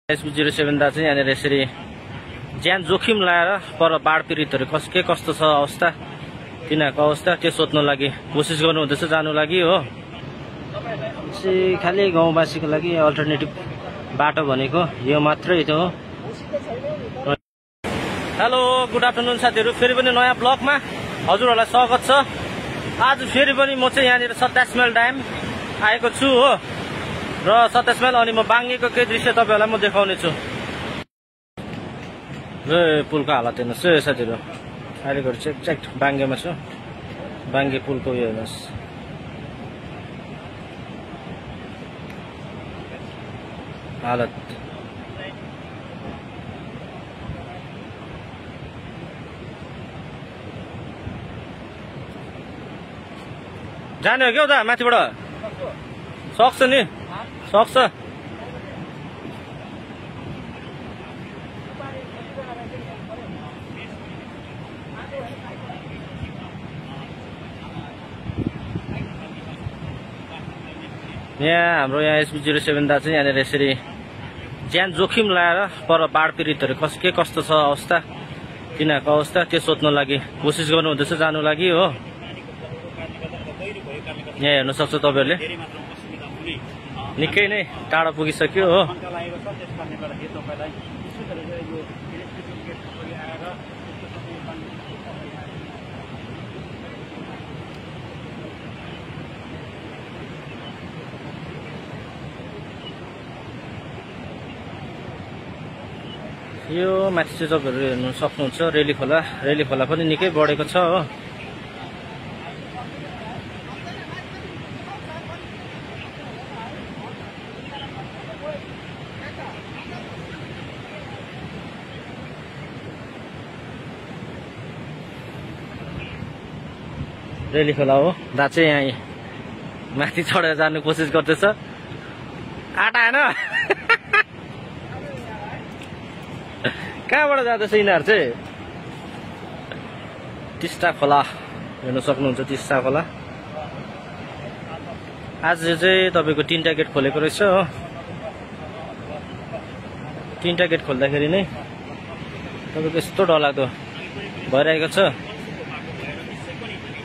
SB07 दा चाहिँ यहाँनिर यसरी ज्यान जोखिम लाएर पर बाढ पीडितहरू के कस्तो छ अवस्था तिनीहरूको अवस्था त्यो सोध्न लागि कोसिस गर्नुहुँदैछ जानु लागि हो। खाली गाउँवासीको लागि अल्टरनेटिभ बाटो भनेको यो मात्रै हो। हेलो गुड आफ्टरनुन साथीहरू, फेरि पनि नयाँ ब्लगमा हजुरहरूलाई स्वागत छ। आज फेरि पनि म चाहिँ यहाँनिर 27 माइल ड्याम आएको छु हो र 27 माइल अनि म बाङ्गेको केही दृश्य तपाईँहरूलाई म देखाउने छु। पुलको हालत हेर्नुहोस् है साथीहरू, अहिलेको चाहिँ एक्ज्याक्ट बाङ्गेमा छु। बाङ्गे पुलको उयो हेर्नुहोस्, हालत जाने हो क्या उता माथिबाट? सक्छ नि, सक्छ। हाम्रो यहाँ SB07 दा चाहिँ यहाँनिर यसरी ज्यान जोखिम लाएर पर बाढ पीडितहरू के कस्तो छ अवस्था तिनीहरूको अवस्था त्यो सोध्न लागि कोसिस गर्नुहुँदैछ जानु लागि हो। यहाँ हेर्न सक्छ तपाईँहरूले निकै नै टाढा पुगिसक्यो हो। यो माथि चाहिँ तपाईँहरू हेर्नु सक्नुहुन्छ रेली खोला। रेली खोला पनि निकै बढेको छ हो। रेली खोला हो। दा चाहिँ यहाँ माथि चढेर जानु कोसिस गर्दैछ। आँटा होइन कहाँबाट जाँदैछ यिनीहरू चाहिँ? टिस्टा खोला हेर्न सक्नुहुन्छ, टिस्टा खोला। आज चाहिँ तपाईँको 3टा गेट खोलेको रहेछ हो। 3टा गेट खोल्दाखेरि नै तपाईँको यस्तो डरलाग्दो भइरहेको छ।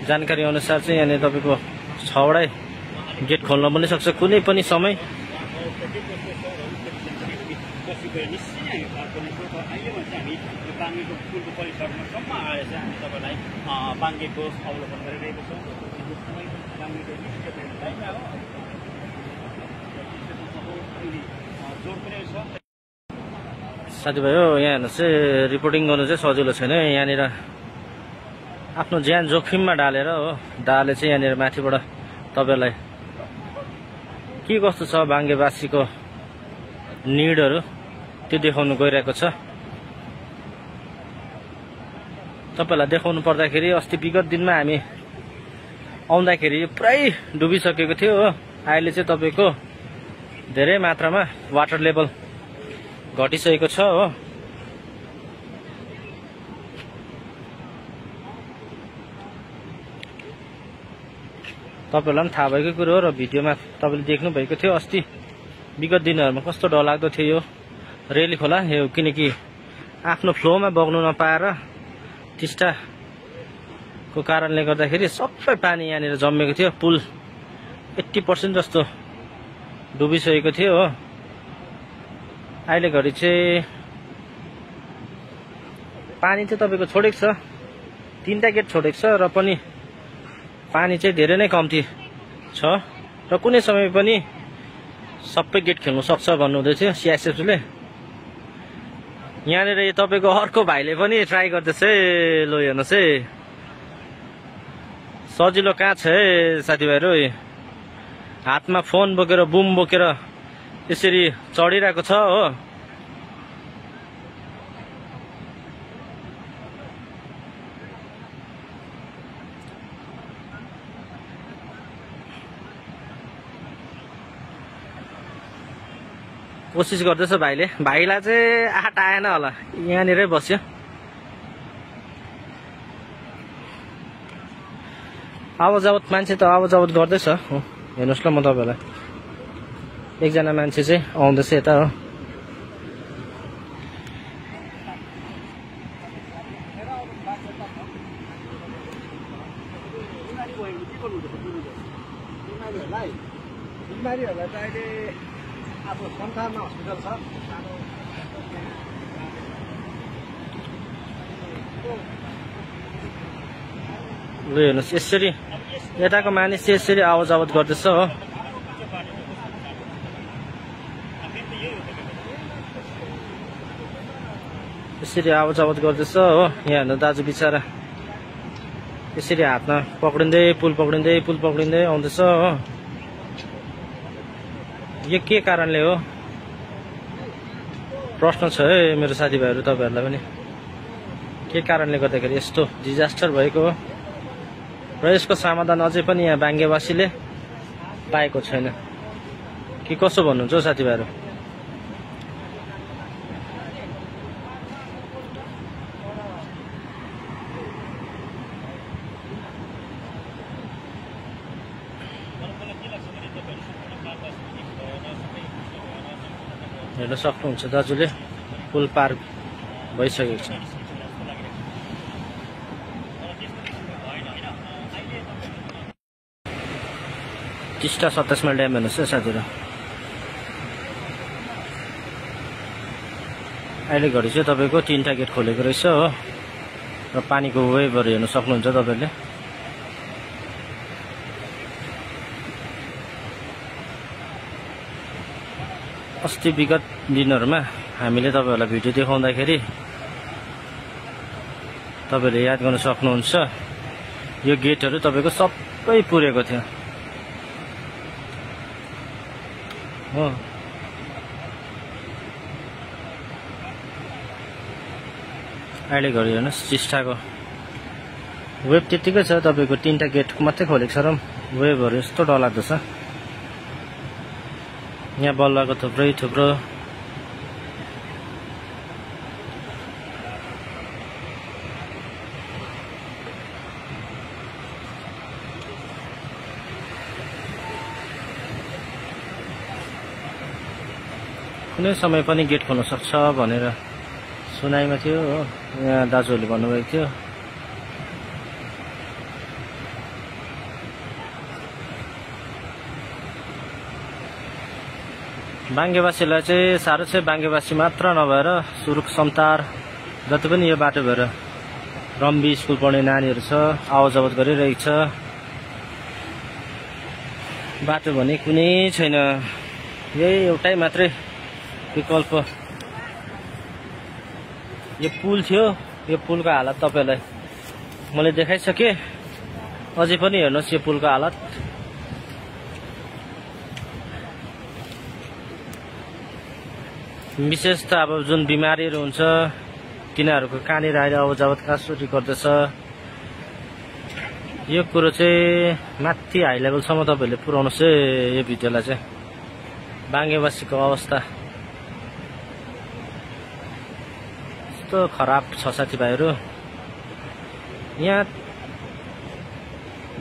जानकारी अनुसार चाहिँ यहाँनिर तपाईँको 6वटै गेट खोल्न पनि सक्छ कुनै पनि समय। साथीभाइ हो, यहाँ हेर्नुहोस् चाहिँ रिपोर्टिङ गर्नु चाहिँ सजिलो छैन। यहाँनिर आफ्नो ज्यान जोखिममा डालेर हो दाले चाहिँ यहाँनिर माथिबाट तपाईँहरूलाई के कस्तो छ बाङ्गेवासीको निडहरू त्यो देखाउनु गइरहेको छ। तपाईँहरूलाई देखाउनु पर्दाखेरि अस्ति विगत दिनमा हामी आउँदाखेरि पुरै डुबिसकेको थियो हो। अहिले चाहिँ तपाईँको धेरै मात्रामा वाटर लेभल घटिसकेको छ हो। तपाईँहरूलाई पनि थाहा भएको कुरो हो र भिडियोमा तपाईँले देख्नुभएको थियो अस्ति विगत दिनहरूमा कस्तो डरलाग्दो थियो यो रेली खोला। यो किनकि आफ्नो फ्लोमा बग्नु नपाएर टिस्टाको कारणले गर्दाखेरि सबै पानी यहाँनिर जमेको थियो। पुल 80% जस्तो डुबिसकेको थियो हो। अहिले घरि चाहिँ पानी चाहिँ तपाईँको छोडेको छ, 3टा गेट छोडेको छ र पनि पानी चाहिँ धेरै नै कम्ती छ र कुनै समय पनि सबै गेट खेल्नु सक्छ भन्नुहुँदै थियो CSFले। यहाँनिर तपाईँको अर्को भाइले पनि ट्राई गर्दैछ है। लो हेर्नुहोस् है, सजिलो कहाँ छ है साथीभाइहरू। हातमा फोन बोकेर बुम बोकेर यसरी चढिरहेको छ हो। कोसिस गर्दैछ भाइले। भाइलाई चाहिँ आँट आएन होला, यहाँनिरै बस्यो। आवत मान्छे त आवत गर्दैछ हो। हेर्नुहोस् ल, म तपाईँहरूलाई एकजना मान्छे चाहिँ आउँदैछ यता हो। बिमारीहरूलाई बिमारीहरूलाई त अहिले अब संसारमा हस्पिटल छ सानो ल हेर्नुहोस् यसरी यताको मानिस यसरी आवाज आवत गर्दैछ हो। यसरी आवाज आवत गर्दैछ हो। यहाँ हेर्नु दाजु बिचरा यसरी हातमा पक्रिँदै पुल पक्रिँदै आउँदैछ हो। यो के कारणले हो प्रश्न छ है मेरो साथीभाइहरू तपाईँहरूलाई पनि, के कारणले गर्दाखेरि यस्तो डिजास्टर भएको हो र यसको समाधान अझै पनि यहाँ बाङ्गेवासीले पाएको छैन कि कसो भन्नुहुन्छ साथीभाइहरू? हेर्न सक्नुहुन्छ दाजुले पुल पार भइसकेको छ। टिस्टा 27 माइल ड्याम हेर्नुहोस् है साथीहरू। अहिले घडी चाहिँ तपाईँको 3टा गेट खोलेको रहेछ हो र पानीको वेभहरू हेर्न सक्नुहुन्छ तपाईँले। अस्ति विगत दिनहरूमा हामीले तपाईँहरूलाई भिडियो देखाउँदाखेरि तपाईँले याद गर्न सक्नुहुन्छ यो गेटहरू तपाईँको सबै पुरेको थियो हो। अहिले घडी हेर्नुहोस् टिस्टाको वेब त्यतिकै छ तपाईँको 3टा गेट मात्रै खोलेको छ र वेभहरू यस्तो डरलाग्दो छ। यहाँ बलुवाको थुप्रो कुनै समय पनि गेट खोल्न सक्छ भनेर सुनाइमा थियो हो। यहाँ दाजुहरूले भन्नुभएको थियो। बाङ्गेवासीलाई चाहिँ साह्रो चाहिँ बाङ्गेवासी मात्र नभएर सुरुक समतार जति पनि यो बाटो भएर रम्बी स्कुल पढ्ने नानीहरू छ आवाज आवत गरिरहेको छ। बाटो भने कुनै छैन, यही एउटै मात्रै विकल्प यो पुल थियो। यो पुलको हालत तपाईँलाई मैले देखाइसकेँ, अझै पनि हेर्नुहोस् यो पुलको हालत। विशेष त अब जुन बिमारीहरू हुन्छ तिनीहरूको कहाँनिर आएर आवाज आवत कासुरी गर्दछ। यो कुरो चाहिँ माथि हाई लेभलसम्म तपाईँहरूले पुर्याउनुहोस् है यो भिडियोलाई चाहिँ। बाङ्गेवासीको अवस्था यस्तो खराब छ साथीभाइहरू। यहाँ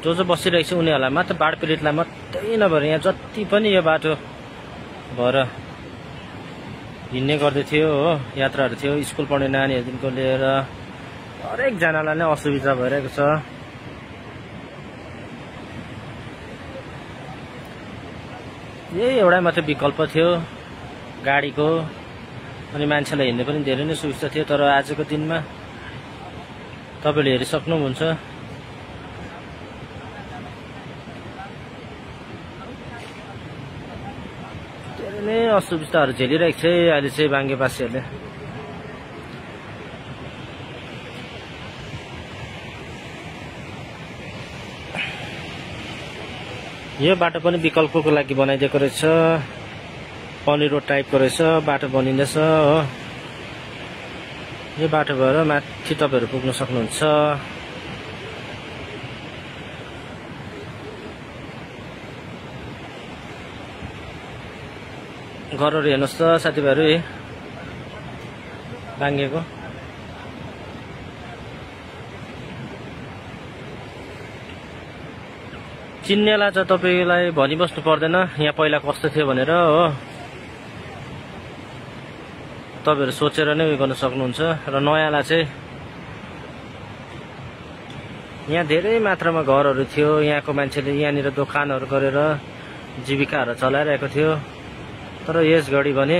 जो बसिरहेको छ उनीहरूलाई मात्र बाढ पीडितलाई मात्रै नभएर यहाँ जति पनि यो बाटो भएर हिँड्ने गर्दै थियो हो यात्राहरू थियो स्कुल पढ्ने नानीहरूदेखिको लिएर हरेकजनालाई नै असुविधा भइरहेको छ। यही एउटा मात्रै विकल्प थियो गाडीको, अनि मान्छेलाई हिँड्ने पनि धेरै नै सुविस्ता थियो। तर आजको दिनमा तपाईँले हेरिसक्नुहुन्छ धेरै नै असुविधाहरू झेलिरहेको छ अहिले चाहिँ बाङ्गेवासीहरूले। यो बाटो पनि विकल्पको लागि बनाइदिएको रहेछ, पनी रोड टाइपको रहेछ बाटो बनिँदैछ हो। यो बाटो भएर माथि तपाईँहरू पुग्न सक्नुहुन्छ। घरहरू हेर्नुहोस् त साथीभाइहरू बाङ्गेको। चिन्नेलाई चाहिँ तपाईँलाई भनिबस्नु पर्दैन यहाँ पहिला कस्तो थियो भनेर हो। तपाईँहरू सोचेर नै उयो गर्न सक्नुहुन्छ। र नयाँलाई चाहिँ यहाँ धेरै मात्रामा घरहरू थियो, यहाँको मान्छेले यहाँनिर दोकानहरू गरेर जीविकाहरू चलाइरहेको थियो। तर यस घडी भने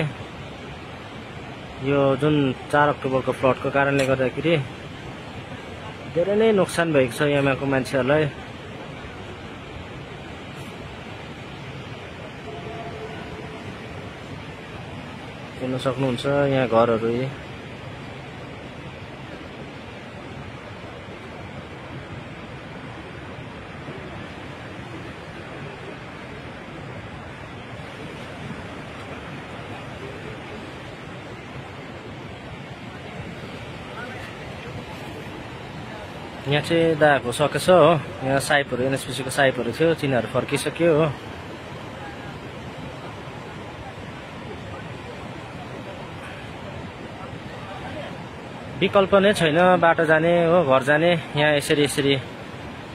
यो जुन 4 अक्टोबरको फ्लडको कारणले गर्दाखेरि धेरै नै नोक्सान भएको छ यहाँको मान्छेहरूलाई। हेर्न सक्नुहुन्छ यहाँ घरहरू यहाँ चाहिँ दाको सकेछ हो। यहाँ साइपहरू एनएचपिसीको साइपहरू थियो, तिनीहरू फर्किसक्यो हो। विकल्प नै छैन बाटो जाने हो, घर जाने। यहाँ यसरी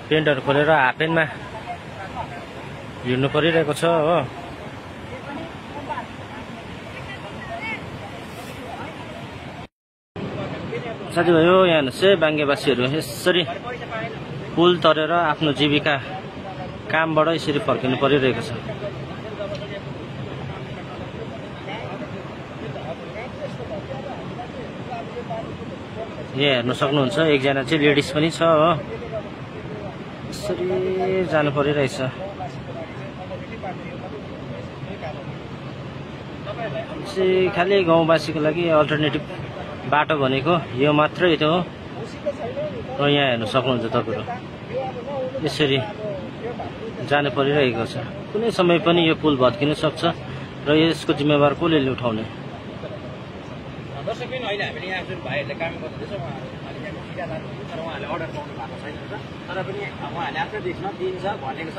पेन्टहरू खोलेर हाफपेन्टमा हिँड्नु परिरहेको छ हो। साथीभाइ यहाँ हेर्नुहोस् है, बाङ्गेवासीहरू यसरी पुल तरेर आफ्नो जीविका कामबाट यसरी फर्किनु परिरहेको छ। यहाँ हेर्न सक्नुहुन्छ एकजना चाहिँ लेडिज पनि छ हो। यसरी जानु परिरहेछ। खालि गाउँवासीको लागि अल्टरनेटिभ बाटो भनेको यो मात्रै थियो। र यहाँ हेर्न सक्नुहुन्छ तपाईँहरू यसरी जानु परिरहेको छ। कुनै समय पनि यो पुल भत्किन सक्छ र यसको जिम्मेवार कसले उठाउने। दर्शकबिन अहिले हामीले यहाँ जुन भाइहरूले काम गर्दैछ उहाँहरूले ठिकादार तर उहाँहरूले अर्डर पाउनु भएको छैन तर पनि उहाँहरूले आफ्नै देशमा दिन्छ भनेको छ।